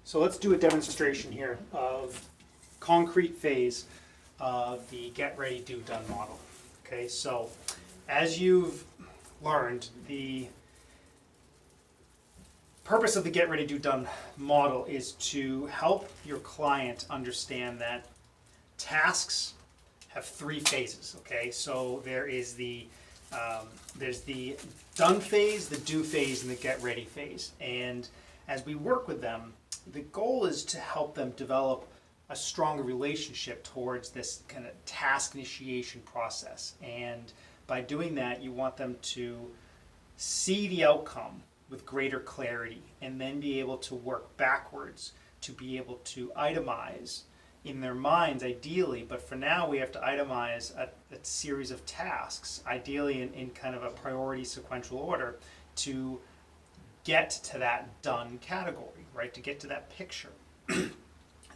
So let's do a demonstration here of concrete phase of the get ready do done model. Okay, so as you've learned, the purpose of the get ready do done model is to help your client understand that tasks have three phases. Okay, so there's the done phase, the do phase, and the get ready phase. And as we work with them, the goal is to help them develop a stronger relationship towards this kind of task initiation process. And by doing that, you want them to see the outcome with greater clarity and then be able to work backwards to be able to itemize in their minds, ideally, but for now we have to itemize a series of tasks, ideally in kind of a priority sequential order, to get to that done category, right? To get to that picture. And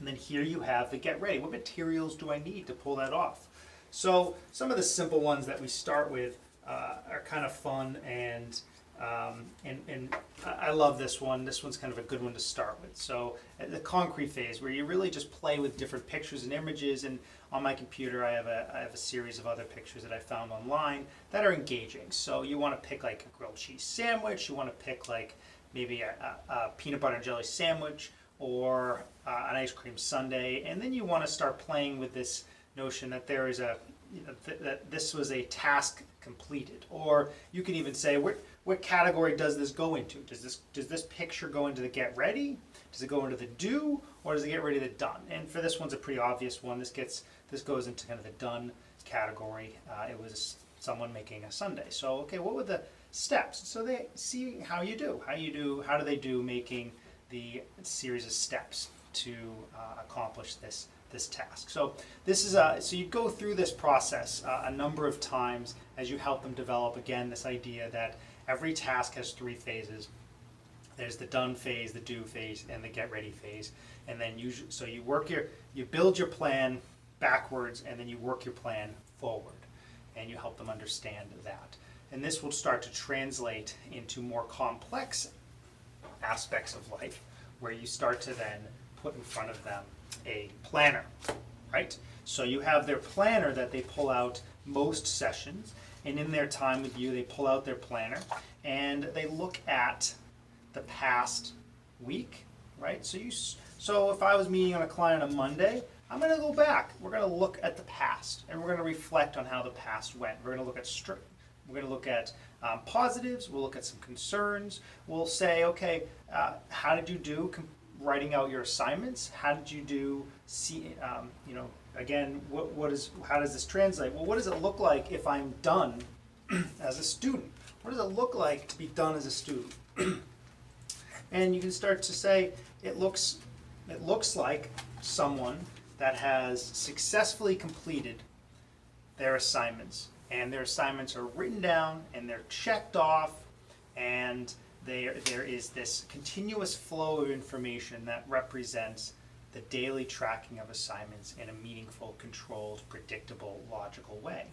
then here you have the get ready. What materials do I need to pull that off? So some of the simple ones that we start with are kind of fun, and I love this one. This one's kind of a good one to start with. So the concrete phase, where you really just play with different pictures and images, and on my computer I have a series of other pictures that I found online that are engaging. So you want to pick like a grilled cheese sandwich, you want to pick like maybe a peanut butter and jelly sandwich, or an ice cream sundae, and then you want to start playing with this notion that there is that this was a task completed. Or you can even say, what category does this go into? Does this picture go into the get ready? Does it go into the do, or does it get ready to done? And for this one's a pretty obvious one. This goes into kind of the done category. It was someone making a sundae. So okay, what were the steps? So they see how you do. How do they do making the series of steps to accomplish this task? So this is so you go through this process a number of times as you help them develop, again, this idea that every task has three phases. There's the done phase, the do phase, and the get ready phase. And then you build your plan backwards, and then you work your plan forward, and you help them understand that. And this will start to translate into more complex aspects of life, where you start to then put in front of them a planner, right? So you have their planner that they pull out most sessions, and in their time with you, they pull out their planner and they look at the past week, right? So if I was meeting on a client on Monday, I'm going to go back. We're going to look at the past, and we're going to reflect on how the past went. We're going to look at positives. We'll look at some concerns. We'll say, okay, how did you do writing out your assignments? How did you do? Again, how does this translate? Well, what does it look like if I'm done as a student? What does it look like to be done as a student? And you can start to say, it looks like someone that has successfully completed their assignments, and their assignments are written down and they're checked off, and there is this continuous flow of information that represents the daily tracking of assignments in a meaningful, controlled, predictable, logical way,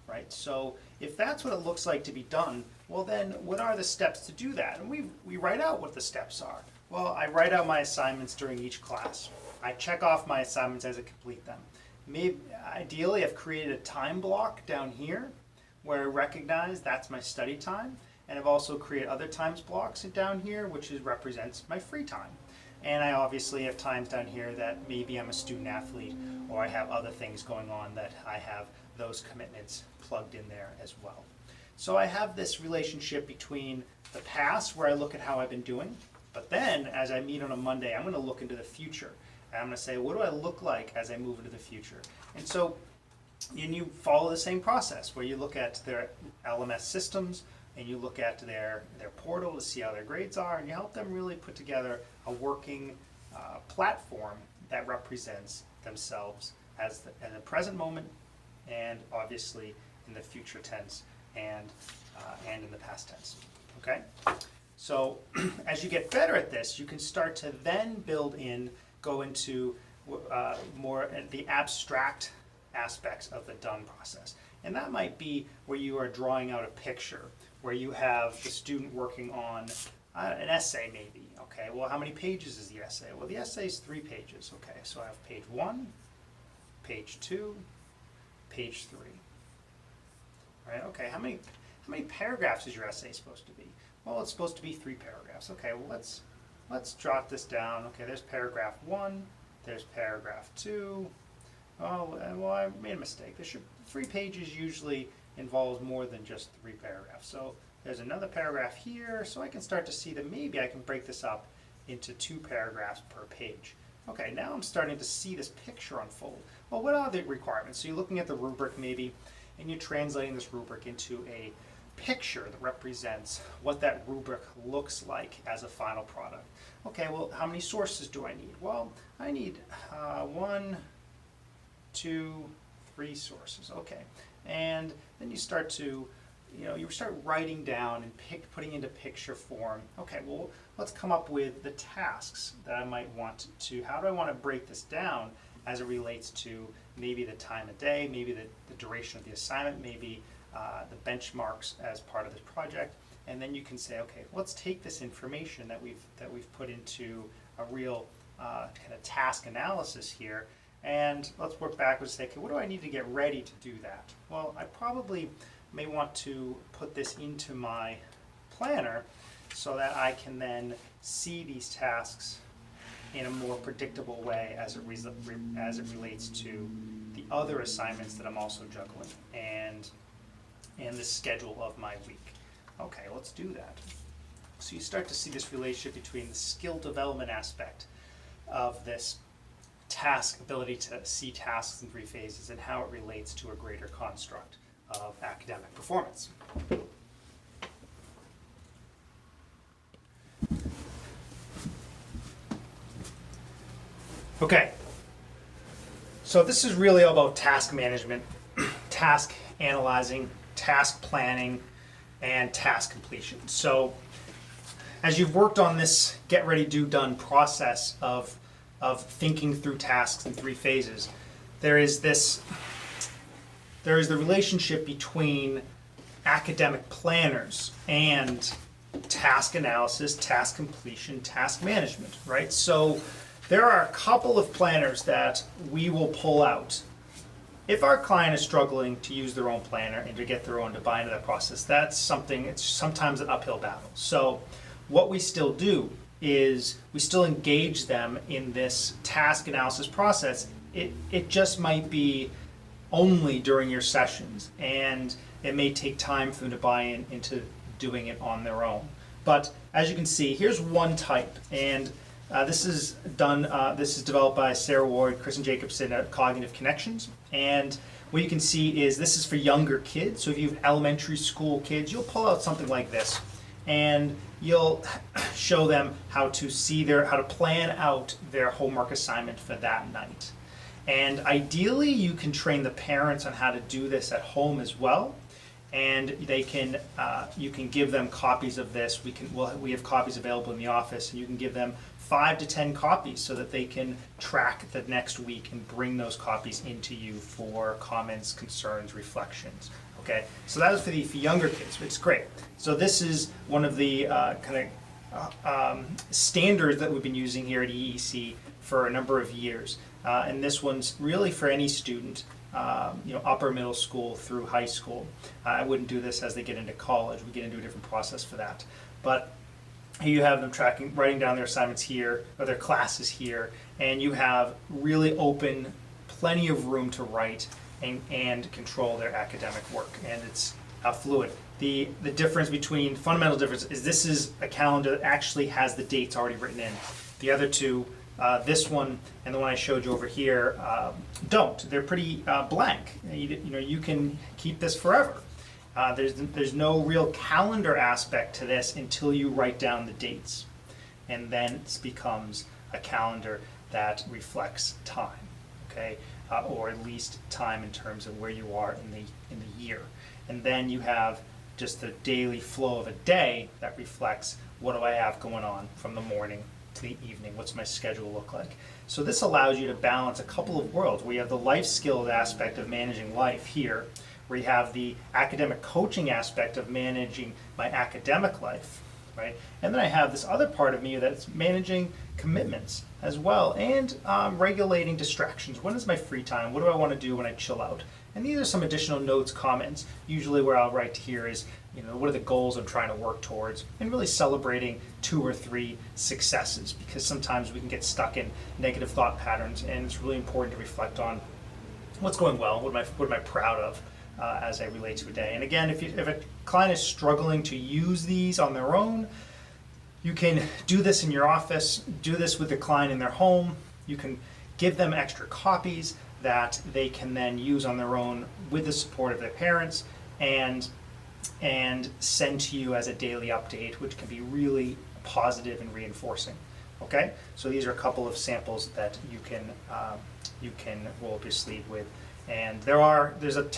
right? So if that's what it looks like to be done, well then what are the steps to do that? And we write out what the steps are. Well, I write out my assignments during each class. I check off my assignments as I complete them. Ideally, I've created a time block down here where I recognize that's my study time, and I've also created other times blocks down here, which represents my free time. And I obviously have times down here that maybe I'm a student athlete, or I have other things going on that I have those commitments plugged in there as well. So I have this relationship between the past, where I look at how I've been doing, but then as I meet on a Monday, I'm going to look into the future. And I'm going to say, what do I look like as I move into the future? And so, you follow the same process, where you look at their LMS systems, and you look at their portal to see how their grades are, and you help them really put together a working platform that represents themselves as in the present moment, and obviously in the future tense, and in the past tense. Okay? So as you get better at this, you can start to then go into more the abstract aspects of the done process. And that might be where you are drawing out a picture, where you have the student working on an essay maybe, Okay, well, how many pages is the essay? Well, the essay is 3 pages. Okay, so I have page 1, page 2, page 3. Right, okay, how many paragraphs is your essay supposed to be? Well, it's supposed to be 3 paragraphs. Okay, well, let's jot this down. Okay, there's paragraph 1, there's paragraph 2. Oh, well, I made a mistake. 3 pages usually involves more than just 3 paragraphs. So there's another paragraph here, so I can start to see that maybe I can break this up into 2 paragraphs per page. Okay, now I'm starting to see this picture unfold. Well, what are the requirements? So you're looking at the rubric maybe, and you're translating this rubric into a picture that represents what that rubric looks like as a final product. Okay, well, how many sources do I need? Well, I need 1, 2, 3 sources. Okay, and then you start to, you start writing down and putting into picture form. Okay, well, let's come up with the tasks that I might want to. How do I want to break this down as it relates to maybe the time of day, maybe the duration of the assignment, maybe the benchmarks as part of this project, and then you can say, okay, let's take this information that we've put into a real kind of task analysis here, and let's work backwards and say, okay, what do I need to get ready to do that? Well, I probably may want to put this into my planner so that I can then see these tasks in a more predictable way as it relates to the other assignments that I'm also juggling and the schedule of my week. Okay, let's do that. So you start to see this relationship between the skill development aspect of this task, ability to see tasks in 3 phases, and how it relates to a greater construct of academic performance. Okay, so this is really all about task management, task analyzing, task planning, and task completion. So as you've worked on this get ready, do, done process of thinking through tasks in 3 phases, there is the relationship between academic planners and task analysis, task completion, task management, right? So there are a couple of planners that we will pull out. If our client is struggling to use their own planner and to get their own, to buy into that process, that's something, it's sometimes an uphill battle. So what we still do is we still engage them in this task analysis process. It just might be only during your sessions, and it may take time for them to buy into doing it on their own. But as you can see, here's one type, and this is developed by Sarah Ward, Kristen Jacobson at Cognitive Connections. And what you can see is this is for younger kids. So if you have elementary school kids, you'll pull out something like this, and you'll show them how to plan out their homework assignment for that night. And ideally, you can train the parents on how to do this at home as well. And you can give them copies of this. We have copies available in the office, and you can give them 5 to 10 copies so that they can track the next week and bring those copies into you for comments, concerns, reflections. Okay, so that is for younger kids. It's great. So this is one of the standards that we've been using here at EEC for a number of years, and this one's really for any student. Upper middle school through high school. I wouldn't do this as they get into college. We get into a different process for that. But here you have them writing down their assignments here, or their classes here, and you have really open, plenty of room to write and control their academic work, and it's fluid. The fundamental difference is this is a calendar that actually has the dates already written in. The other two, this one and the one I showed you over here, don't. They're pretty blank. You can keep this forever. There's no real calendar aspect to this until you write down the dates, and then it becomes a calendar that reflects time, okay, or at least time in terms of where you are in the year. And then you have just the daily flow of a day that reflects what do I have going on from the morning to the evening, what's my schedule look like. So this allows you to balance a couple of worlds. We have the life skills aspect of managing life here, where you have the academic coaching aspect of managing my academic life, right? And then I have this other part of me that's managing commitments as well, and regulating distractions. When is my free time? What do I want to do when I chill out? And these are some additional notes, comments. Usually where I'll write here is, what are the goals I'm trying to work towards, and really celebrating 2 or 3 successes, because sometimes we can get stuck in negative thought patterns, and it's really important to reflect on what's going well, what am I proud of as I relate to a day. And again, if a client is struggling to use these on their own, you can do this in your office, do this with the client in their home. You can give them extra copies that they can then use on their own with the support of their parents, and send to you as a daily update, which can be really positive and reinforcing. Okay, so these are a couple of samples that you can roll up your sleeve with. And there's an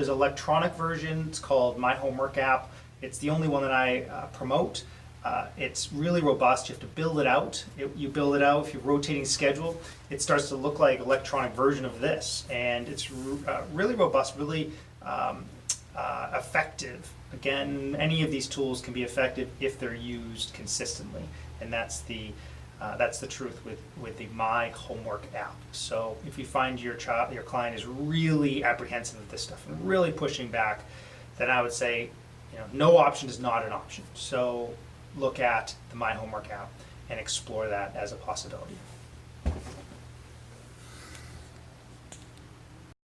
electronic version. It's called My Homework app. It's the only one that I promote. It's really robust. You have to build it out. You build it out. If you're rotating schedule, it starts to look like electronic version of this, and it's really robust, really effective. Again, any of these tools can be effective if they're used consistently, and that's the truth with the My Homework app. So if you find your client is really apprehensive of this stuff and really pushing back, then I would say, no option is not an option. So look at the My Homework app and explore that as a possibility.